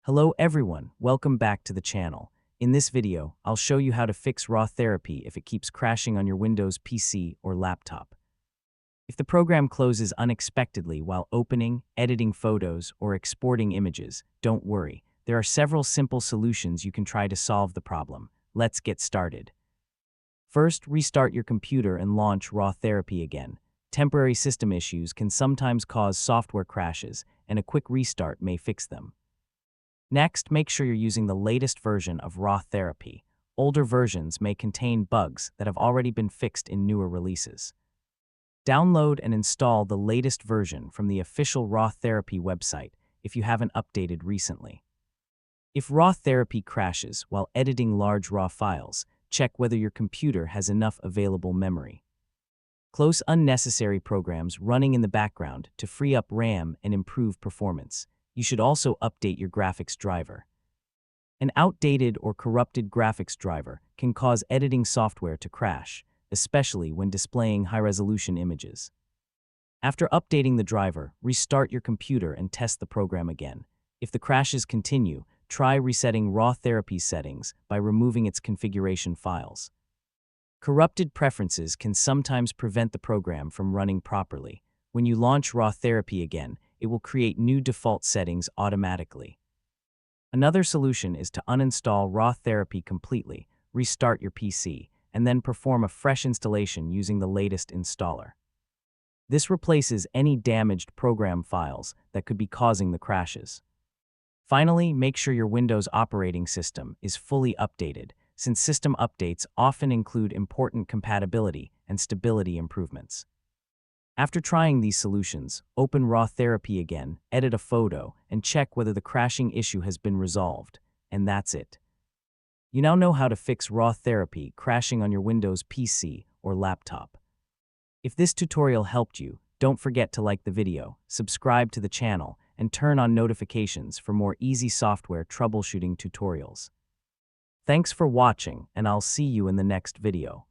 Hello everyone, welcome back to the channel. In this video, I'll show you how to fix RawTherapee if it keeps crashing on your Windows PC or laptop. If the program closes unexpectedly while opening, editing photos, or exporting images, don't worry. There are several simple solutions you can try to solve the problem. Let's get started. First, restart your computer and launch RawTherapee again. Temporary system issues can sometimes cause software crashes, and a quick restart may fix them. Next, make sure you're using the latest version of RawTherapee. Older versions may contain bugs that have already been fixed in newer releases. Download and install the latest version from the official RawTherapee website if you haven't updated recently. If RawTherapee crashes while editing large RAW files, check whether your computer has enough available memory. Close unnecessary programs running in the background to free up RAM and improve performance. You should also update your graphics driver. An outdated or corrupted graphics driver can cause editing software to crash, especially when displaying high-resolution images. After updating the driver, restart your computer and test the program again. If the crashes continue, try resetting RawTherapee settings by removing its configuration files. Corrupted preferences can sometimes prevent the program from running properly. When you launch RawTherapee again, it will create new default settings automatically. Another solution is to uninstall RawTherapee completely, restart your PC, and then perform a fresh installation using the latest installer. This replaces any damaged program files that could be causing the crashes. Finally, make sure your Windows operating system is fully updated, since system updates often include important compatibility and stability improvements. After trying these solutions, open RawTherapee again, edit a photo, and check whether the crashing issue has been resolved. And that's it. You now know how to fix RawTherapee crashing on your Windows PC or laptop. If this tutorial helped you, don't forget to like the video, subscribe to the channel, and turn on notifications for more easy software troubleshooting tutorials. Thanks for watching, and I'll see you in the next video.